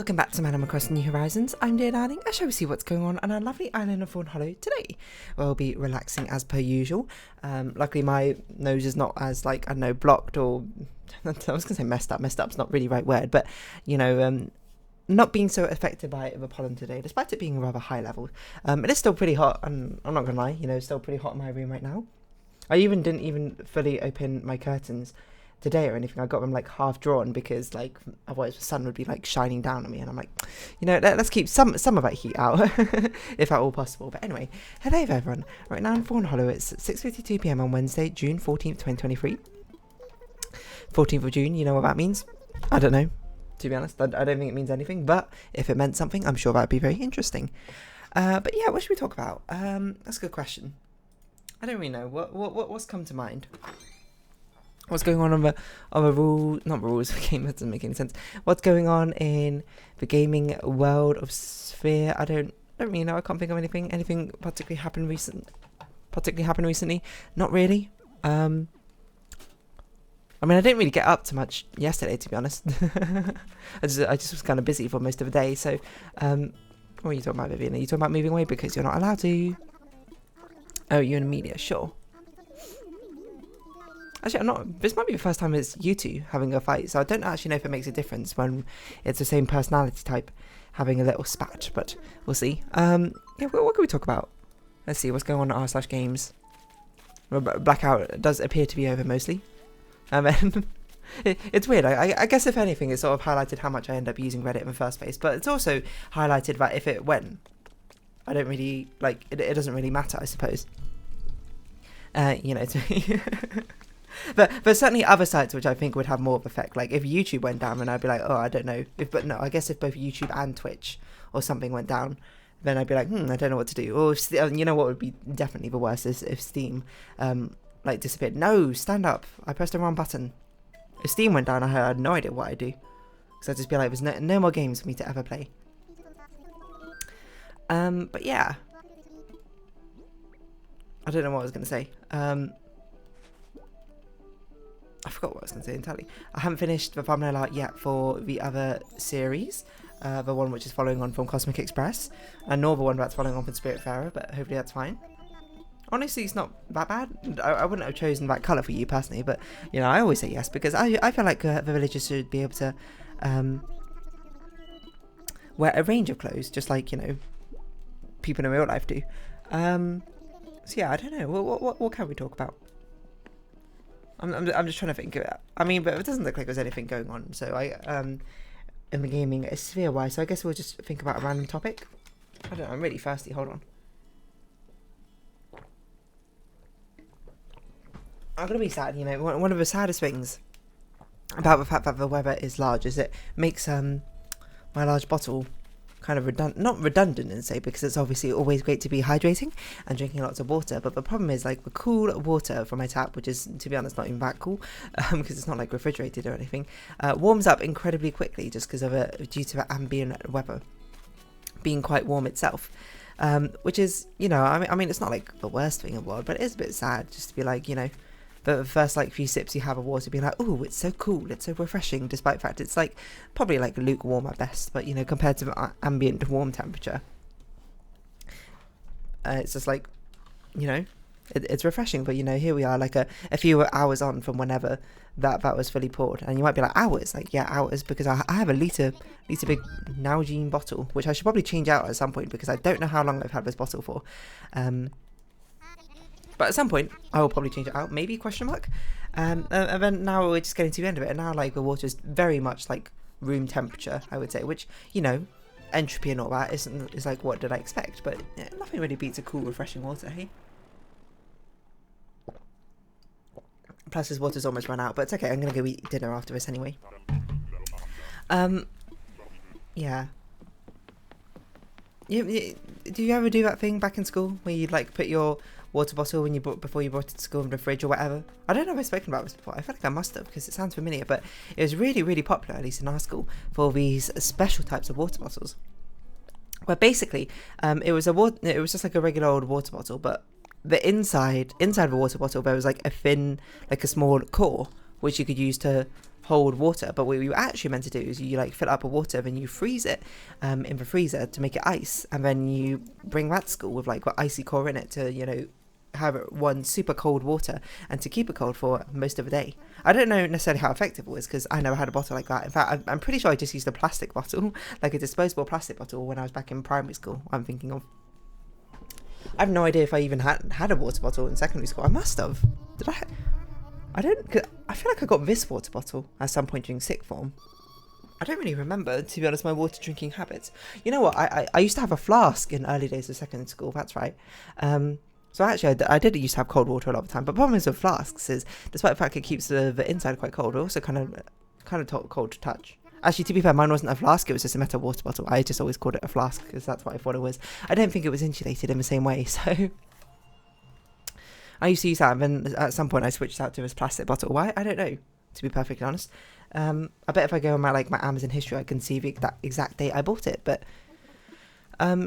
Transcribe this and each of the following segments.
Welcome back to Man Across New Horizons. I'm dear darling. I shall we see what's going on our lovely island of Fawnhollow today. We'll be relaxing as per usual. Luckily my nose is not as like, I don't know, blocked or I was going to say messed up. Messed up's not really the right word, but you know, not being so affected by the pollen today, despite it being rather high level. It is still pretty hot, and I'm not gonna lie, you know, it's still pretty hot in my room right now. I didn't even fully open my curtains today or anything. I got them like half drawn because like otherwise the sun would be like shining down on me, and I'm like, you know, let's keep some of that heat out if at all possible. But anyway, hello everyone. Right now in Fawnhollow, it's 6:52 p.m. on Wednesday, June 14th, 2023. 14th of June, you know what that means? I don't know. To be honest, I don't think it means anything, but if it meant something, I'm sure that'd be very interesting. But yeah, what should we talk about? That's a good question. I don't really know. What's come to mind? What's going on the not rules for game? That doesn't make any sense. What's going on in the gaming world of Sphere? I don't really know. I can't think of anything particularly happened recently. Not really. I mean, I didn't really get up to much yesterday, to be honest. I just was kind of busy for most of the day. So, what are you talking about, Vivian? Are you talking about moving away because you're not allowed to? Oh, you and Amelia, sure. Actually, this might be the first time it's you two having a fight, so I don't actually know if it makes a difference when it's the same personality type having a little spat, but we'll see. Yeah, what can we talk about? Let's see what's going on at r/games. Blackout does appear to be over mostly. And then it's weird. I guess if anything, it sort of highlighted how much I end up using Reddit in the first place. But it's also highlighted that if it went, I don't really like it. It doesn't really matter, I suppose. You know, to me. But there's certainly other sites which I think would have more of effect. Like if YouTube went down, then I'd be like, oh, I don't know. But no, I guess if both YouTube and Twitch or something went down, then I'd be like, I don't know what to do. Or you know what would be definitely the worst is if Steam like disappeared. No, stand up. I pressed the wrong button. If Steam went down, I had no idea what I'd do. Because I'd just be like, there's no more games for me to ever play. But yeah. I don't know what I was going to say. I forgot what I was going to say entirely. I haven't finished the thumbnail art yet for the other series. The one which is following on from Cosmic Express. And nor the one that's following on from Spiritfarer, but hopefully that's fine. Honestly, it's not that bad. I wouldn't have chosen that colour for you personally, but you know, I always say yes because I feel like the villagers should be able to wear a range of clothes, just like, you know, people in real life do. So yeah, I don't know. What can we talk about? I'm just trying to think of it. I mean, but it doesn't look like there's anything going on. So in the gaming sphere wise, so I guess we'll just think about a random topic. I don't know. I'm really thirsty. Hold on. I'm going to be sad, you know, one of the saddest things about the fact that the weather is large is it makes my large bottle kind of not redundant and say, because it's obviously always great to be hydrating and drinking lots of water, but the problem is like the cool water from my tap, which is, to be honest, not even that cool, because it's not like refrigerated or anything, warms up incredibly quickly just because of due to the ambient weather being quite warm itself. Which is, you know, I mean, it's not like the worst thing in the world, but it is a bit sad just to be like, you know, the first like few sips you have of water being like, oh, it's so cool, it's so refreshing, despite the fact it's like probably like lukewarm at best, but you know, compared to the ambient warm temperature, it's just like, you know, it's refreshing. But you know, here we are like a few hours on from whenever that was fully poured, and you might be like, hours? Like, yeah, hours, because I have a litre big Nalgene bottle, which I should probably change out at some point because I don't know how long I've had this bottle for. But at some point, I will probably change it out, maybe, question mark. And then now we're just getting to the end of it, and now like the water is very much like room temperature, I would say, which, you know, entropy and all that is like, what did I expect? But yeah, nothing really beats a cool, refreshing water, hey? Plus this water's almost run out, but it's okay, I'm going to go eat dinner after this anyway. Yeah. Do you ever do that thing back in school where you'd like put your water bottle before you brought it to school in the fridge or whatever? I don't know if I've spoken about this before. I feel like I must have because it sounds familiar, but it was really, really popular, at least in our school, for these special types of water bottles. Where basically, it was just like a regular old water bottle, but the inside of the water bottle there was like a thin, like a small core which you could use to hold water. But what you actually meant to do is you like fill it up with water, then you freeze it in the freezer to make it ice, and then you bring that to school with like icy core in it to, you know, have it one super cold water and to keep it cold for most of the day. I don't know necessarily how effective it was because I never had a bottle like that. In fact, I'm pretty sure I just used a plastic bottle, like a disposable plastic bottle, when I was back in primary school. I'm thinking of. I have no idea if I even had a water bottle in secondary school. I must have. Did I? I don't. I feel like I got this water bottle at some point during sixth form. I don't really remember, to be honest, my water drinking habits. You know what? I used to have a flask in early days of secondary school. That's right. So actually, I did used to have cold water a lot of the time. But the problem is with flasks is, despite the fact it keeps the inside quite cold, it also kind of cold to touch. Actually, to be fair, mine wasn't a flask, it was just a metal water bottle. I just always called it a flask because that's what I thought it was. I don't think it was insulated in the same way, so I used to use that, and then at some point I switched out to this plastic bottle. Why? I don't know, to be perfectly honest. I bet if I go on my Amazon history, I can see the exact date I bought it. But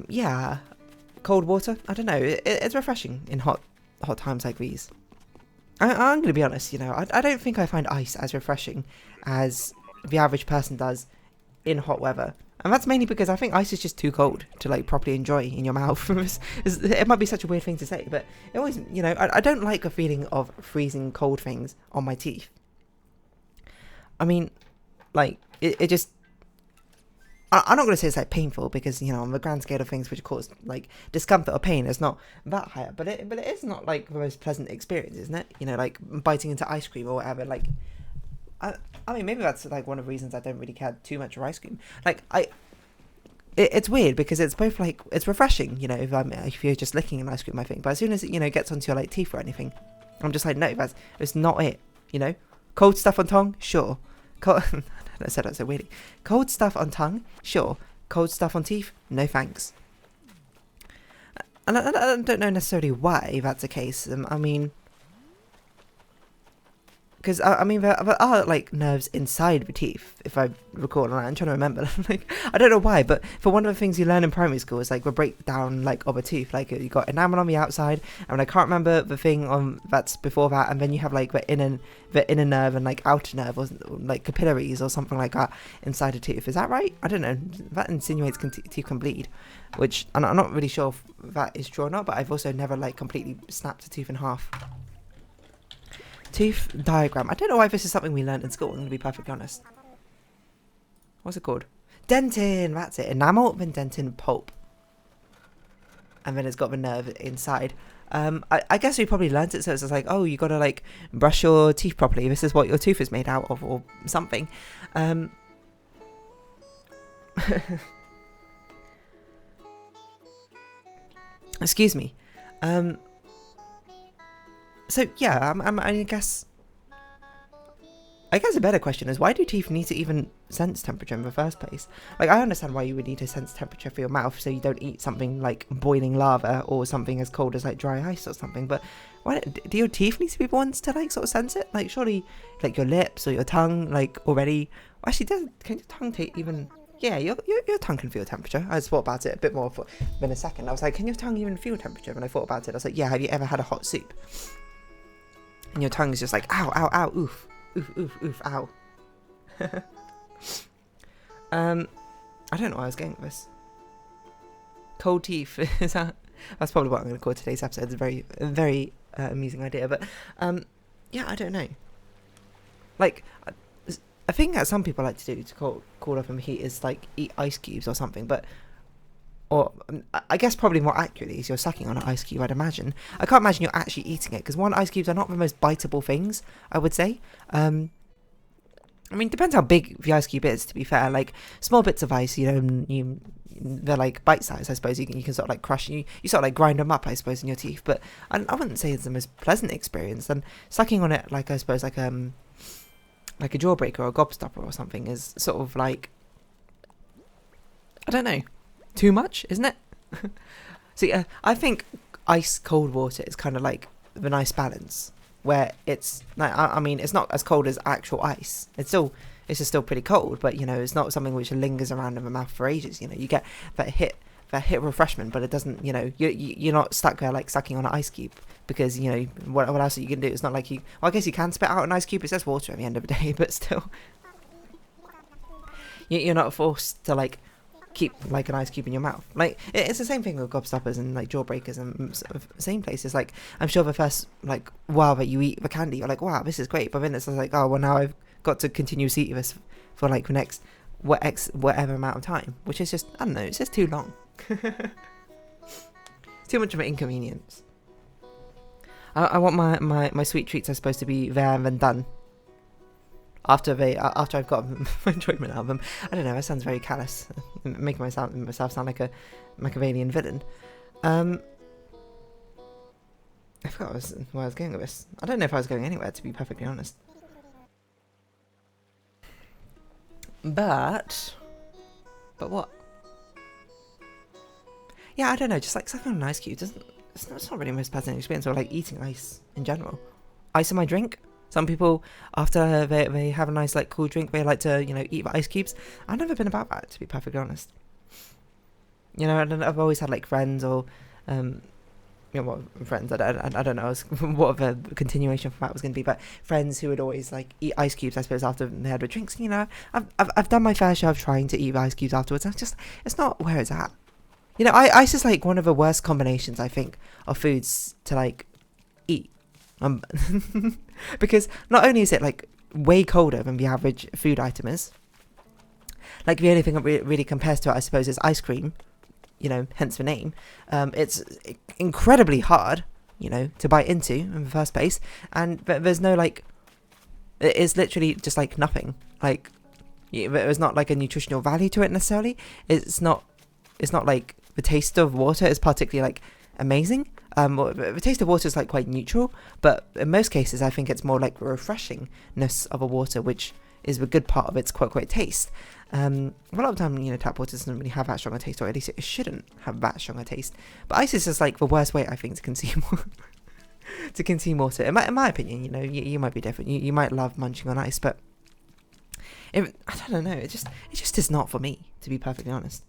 yeah, cold water, I don't know, it's refreshing in hot times like these. I'm going to be honest, you know, I don't think I find ice as refreshing as the average person does in hot weather. And that's mainly because I think ice is just too cold to like properly enjoy in your mouth. It might be such a weird thing to say, but it always, you know, I don't like a feeling of freezing cold things on my teeth. I mean, like, it just, I'm not going to say it's like painful because, you know, on the grand scale of things which cause like discomfort or pain, it's not that high up, but it is not like the most pleasant experience, isn't it? You know, like biting into ice cream or whatever. Like, I mean, maybe that's like one of the reasons I don't really care too much for ice cream. Like, it's weird because it's both like, it's refreshing, you know, if you're just licking an ice cream, I think. But as soon as it, you know, gets onto your like teeth or anything, I'm just like, no, it's not it, you know. Cold stuff on tongue, sure. I said that so weirdly. Cold stuff on tongue, sure. Cold stuff on teeth, no thanks. And I don't know necessarily why that's the case. I mean, because I mean there are like nerves inside the teeth, if I recall. And I'm trying to remember. Like, I don't know why, but for one of the things you learn in primary school is like the breakdown like of a tooth. Like you got enamel on the outside, and I can't remember the thing on that's before that, and then you have like the inner nerve and like outer nerve, or like capillaries or something like that inside a tooth. Is that right? I don't know. That insinuates teeth can bleed, which I'm not really sure if that is true or not. But I've also never like completely snapped a tooth in half. Tooth diagram. I don't know why this is something we learned in school, I'm going to be perfectly honest. What's it called? Dentin! That's it. Enamel, then dentin pulp. And then it's got the nerve inside. I guess we probably learnt it, so it's just like, oh, you got to like brush your teeth properly. This is what your tooth is made out of, or something. Excuse me. So yeah, I guess a better question is, why do teeth need to even sense temperature in the first place? Like, I understand why you would need to sense temperature for your mouth so you don't eat something like boiling lava or something as cold as like dry ice or something, but why do your teeth need to be the ones to like sort of sense it? Like, surely like your lips or your tongue like already, actually can your tongue even, yeah, your tongue can feel temperature. I just thought about it a bit more than a second. I was like, can your tongue even feel temperature? When I thought about it, I was like, yeah, have you ever had a hot soup? And your tongue is just like, ow, ow, ow, oof, oof, oof, oof, ow. I don't know why I was going with this. Cold teeth. That's probably what I'm going to call today's episode. It's a very, very amusing idea. But, yeah, I don't know. Like, a thing that some people like to do to cool off in the heat is, like, eat ice cubes or something. But, or I guess probably more accurately is you're sucking on an ice cube, I'd imagine. I can't imagine you're actually eating it, because ice cubes are not the most biteable things, I would say. I mean, depends how big the ice cube is, to be fair. Like, small bits of ice, you know, they're like bite-sized, I suppose. You can sort of like crush, you sort of like grind them up, I suppose, in your teeth. But I wouldn't say it's the most pleasant experience. And sucking on it, like, I suppose, like a jawbreaker or a gobstopper or something is sort of like, I don't know, too much, isn't it? See, I think ice cold water is kind of like the nice balance, where it's like, I mean, it's not as cold as actual ice. It's just still pretty cold, but you know, it's not something which lingers around in the mouth for ages. You know, you get that hit hit refreshment, but it doesn't, you know, you're not stuck there like sucking on an ice cube, because, you know, what else are you can do? It's not like you, well, I guess you can spit out an ice cube. It says water at the end of the day, but still, you're not forced to like keep like an ice cube in your mouth. Like, it's the same thing with gobstoppers and like jawbreakers and same places. Like, I'm sure the first like while that you eat the candy, you're like, wow, this is great, but then it's like, oh well, now I've got to continue to eat this for like the next whatever amount of time, which is just, I don't know, it's just too long. It's too much of an inconvenience. I want my sweet treats are supposed to be there and then done. After I've got enjoyment out of them. I don't know, that sounds very callous. Making myself sound like a Machiavellian villain. I forgot where I was going with this. I don't know if I was going anywhere, to be perfectly honest. But what? Yeah, I don't know, just like sucking on an ice cube it's not really the most pleasant experience, or like eating ice in general. Ice in my drink. Some people, after they have a nice like cool drink, they like to, you know, eat the ice cubes. I've never been about that, to be perfectly honest. You know, I've always had like friends or, you know, what friends? I don't know what the continuation for that was going to be, but friends who would always like eat ice cubes, I suppose, after they had their drinks. You know, I've done my fair share of trying to eat ice cubes afterwards. It's not where it's at. You know, ice is like one of the worst combinations, I think, of foods to like eat. Because not only is it like way colder than the average food item is, like the only thing that really compares to it, I suppose, is ice cream, you know, hence the name. It's incredibly hard, you know, to bite into in the first place, and there's no like, it's literally just like nothing. Like, there's not like a nutritional value to it necessarily. It's not like the taste of water is particularly like amazing. The taste of water is like quite neutral, but in most cases I think it's more like the refreshingness of a water, which is the good part of its quote taste. A lot of the time, you know, tap water doesn't really have that strong a taste, or at least it shouldn't have that strong a taste. But ice is just like the worst way, I think, to consume water. In my opinion, you know, you might be different. You might love munching on ice, but I don't know. It just is not for me, to be perfectly honest.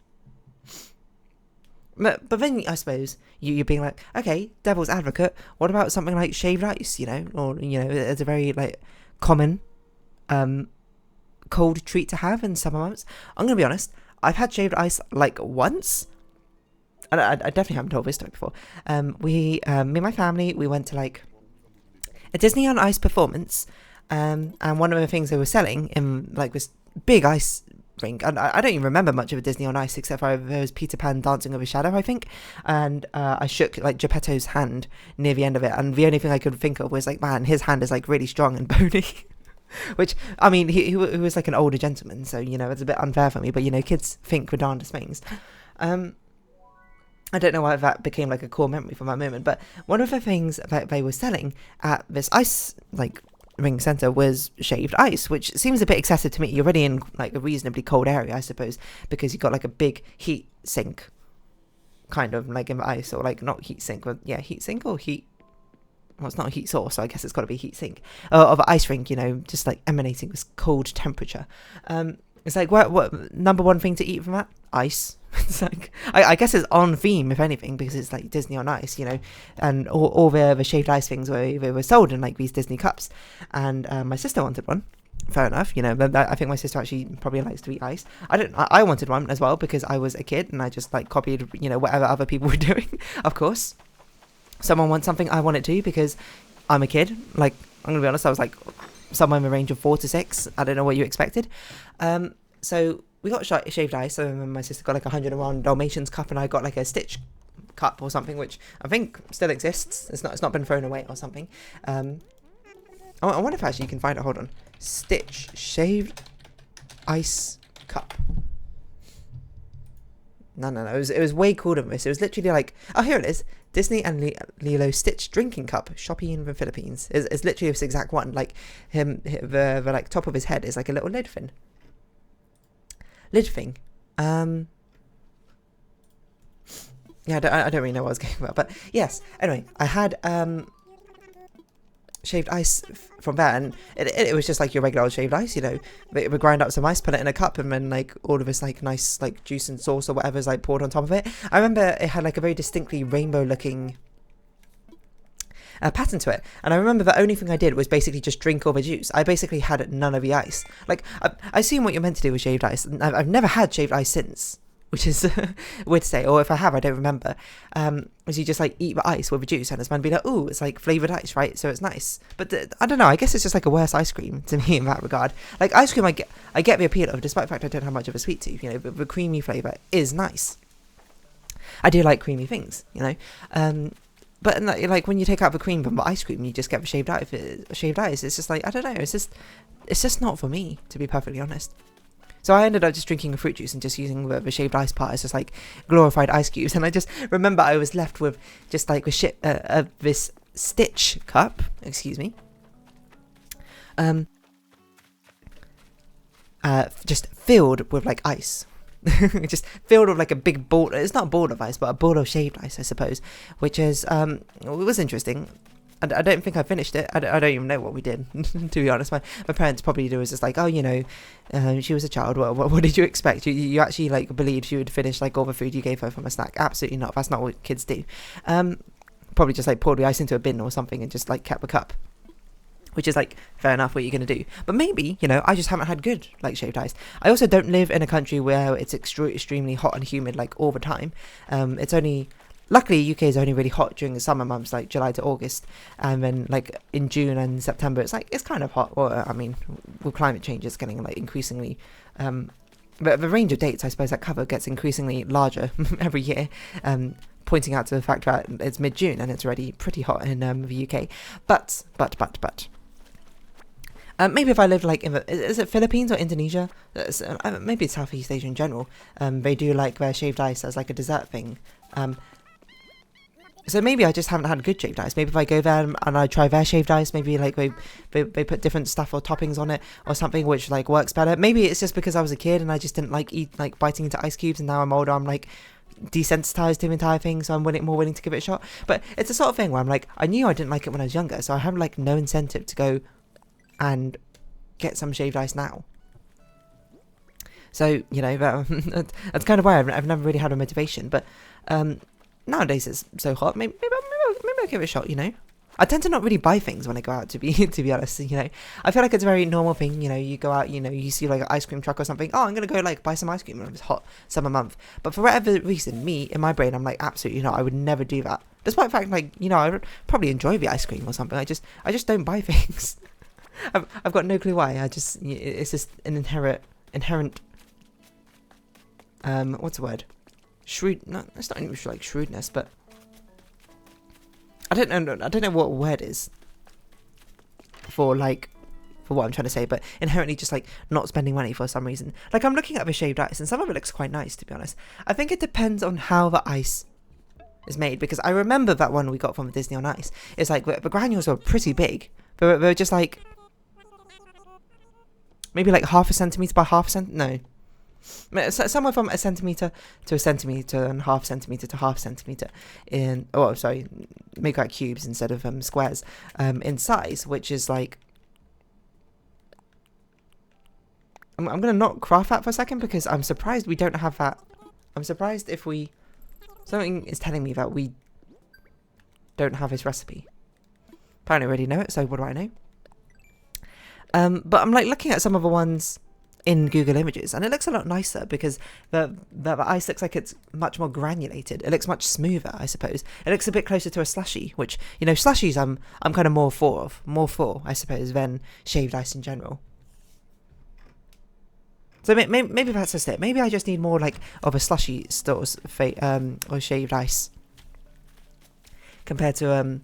But then I suppose you're being like, okay, devil's advocate, what about something like shaved ice, you know, or, you know, it's a very like common cold treat to have in summer months. I'm gonna be honest, I've had shaved ice like once, and I definitely haven't told this story before. Me and my family, we went to like a Disney on Ice performance, and one of the things they were selling in like this big ice rink, and I don't even remember much of a Disney on Ice except for there was Peter Pan dancing over shadow, I think, and I shook like Geppetto's hand near the end of it, and the only thing I could think of was like, man, his hand is like really strong and bony. Which, I mean, he was like an older gentleman, so, you know, it's a bit unfair for me, but, you know, kids think the darndest things. I don't know why that became like a core memory from that moment, but one of the things that they were selling at this ice like ring center was shaved ice, which seems a bit excessive to me. You're already in like a reasonably cold area, I suppose, because you've got like a big heat sink kind of like in the ice, or like not heat sink, but yeah, heat sink or heat, well, it's not a heat source, so I guess it's got to be heat sink of an ice rink, you know, just like emanating this cold temperature. It's like, what number one thing to eat from that? Ice. It's like, I guess it's on theme, if anything, because it's like Disney on Ice, you know, and all the shaved ice things they were sold in like these Disney cups, and my sister wanted one. Fair enough, you know, but I think my sister actually probably likes to eat ice. I wanted one as well because I was a kid and I just like copied, you know, whatever other people were doing. Of course, someone wants something, I want it too, because I'm a kid. Like, I'm gonna be honest, I was like somewhere in the range of 4 to 6. I don't know what you expected. So we got shaved ice, and my sister got like a 101 Dalmatians cup, and I got like a Stitch cup or something, which I think still exists. It's not been thrown away or something. I wonder if actually you can find it. Hold on, Stitch shaved ice cup. No. It was way cooler than this. It was literally like, oh, here it is. Disney and Lilo Stitch drinking cup, shopping in the Philippines. It's literally this exact one. Like the like top of his head is like a little lid thing. Yeah, I don't really know what I was going about, but yes. Anyway, I had shaved ice from there, and it was just like your regular old shaved ice, you know. It would grind up some ice, put it in a cup, and then like all of this like nice like juice and sauce or whatever is like poured on top of it. I remember it had like a very distinctly rainbow looking pattern to it, and I remember the only thing I did was basically just drink all the juice. I basically had none of the ice. Like I assume what you're meant to do with shaved ice, and I've never had shaved ice since, which is weird to say, or if I have, I don't remember. Is you just like eat the ice with the juice, and it's meant to be like, ooh, it's like flavoured ice, right? So it's nice. But I don't know, I guess it's just like a worse ice cream to me in that regard. Like ice cream, I get the appeal of, despite the fact I don't have much of a sweet tooth, you know, but the creamy flavour is nice. I do like creamy things, you know. But like when you take out the cream from the ice cream, you just get the shaved ice. It's just like, I don't know, it's just not for me, to be perfectly honest. So I ended up just drinking a fruit juice and just using the shaved ice part as just like glorified ice cubes. And I just remember I was left with just like this Stitch cup, excuse me, just filled with like ice. Just filled with like a big ball. It's not a ball of ice, but a ball of shaved ice, I suppose, which is it was interesting. I don't think I finished it. I don't even know what we did, to be honest. My parents probably do was just like, oh, you know, she was a child. What did you expect? You actually like believed she would finish like all the food you gave her from a snack? Absolutely not. That's not what kids do. Probably just like poured the ice into a bin or something and just like kept the cup. Which is like, fair enough, what you're going to do. But maybe, you know, I just haven't had good like shaved ice. I also don't live in a country where it's extremely hot and humid like all the time. It's only, luckily UK is only really hot during the summer months, like July to August. And then like in June and September, it's kind of hot. Well, I mean, with climate change, it's getting like increasingly, but the range of dates, I suppose, that cover gets increasingly larger every year. Pointing out to the fact that it's mid-June and it's already pretty hot in the UK. But. Maybe if I lived like in is it Philippines or Indonesia? Maybe it's Southeast Asia in general. They do like their shaved ice as like a dessert thing. So maybe I just haven't had good shaved ice. Maybe if I go there and I try their shaved ice, maybe like they put different stuff or toppings on it or something which like works better. Maybe it's just because I was a kid and I just didn't like biting into ice cubes, and now I'm older, I'm like desensitized to the entire thing, so I'm more willing to give it a shot. But it's the sort of thing where I'm like, I knew I didn't like it when I was younger, so I have like no incentive to go and get some shaved ice now. So, you know, that's kind of why I've never really had a motivation. But nowadays it's so hot, maybe I'll give it a shot, you know. I tend to not really buy things when I go out, to be honest, you know. I feel like it's a very normal thing, you know. You go out, you know, you see like an ice cream truck or something. Oh, I'm going to go like buy some ice cream when it's hot summer month. But for whatever reason, in my brain, I'm like, absolutely not. I would never do that. Despite the fact, like, you know, I would probably enjoy the ice cream or something. I just don't buy things. I've got no clue why. It's just an inherent what's the word? No, it's not even like shrewdness, but I don't know what word is for what I'm trying to say, but inherently just like not spending money for some reason. Like I'm looking at the shaved ice and some of it looks quite nice, to be honest. I think it depends on how the ice is made, because I remember that one we got from Disney on Ice. It's like the granules were pretty big. They were just like maybe like half a centimetre by half a centimetre. No, somewhere from a centimetre to a centimetre and half centimetre to half centimetre in, make out cubes instead of squares in size, which is like, I'm going to not craft that for a second because I'm surprised we don't have that. I'm surprised if something is telling me that we don't have his recipe. Apparently I already know it, so what do I know? But I'm like looking at some of the ones in Google Images, and it looks a lot nicer because the ice looks like it's much more granulated. It looks much smoother, I suppose. It looks a bit closer to a slushy, which, you know, slushies I'm kind of more for, I suppose, than shaved ice in general. So maybe that's just it. Maybe I just need more like of a slushy stores or shaved ice compared to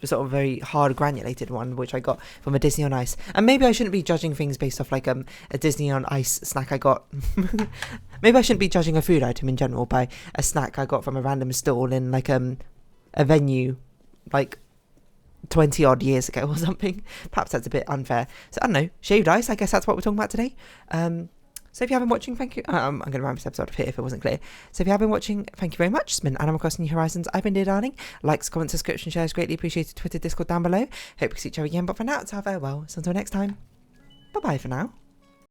the sort of very hard granulated one which I got from a Disney on Ice. And maybe I shouldn't be judging things based off like a Disney on Ice snack I got. Maybe I shouldn't be judging a food item in general by a snack I got from a random stall in like a venue like 20 odd years ago or something. Perhaps that's a bit unfair. So I don't know, shaved ice, I guess that's what we're talking about today. So if you have been watching, thank you. I'm going to round this episode off here if it wasn't clear. So if you have been watching, thank you very much. It's been Animal Crossing New Horizons. I've been Dear Darling. Likes, comments, subscription, shares, greatly appreciated. Twitter, Discord down below. Hope we see each other again. But for now, it's our farewell. So until next time, bye-bye for now.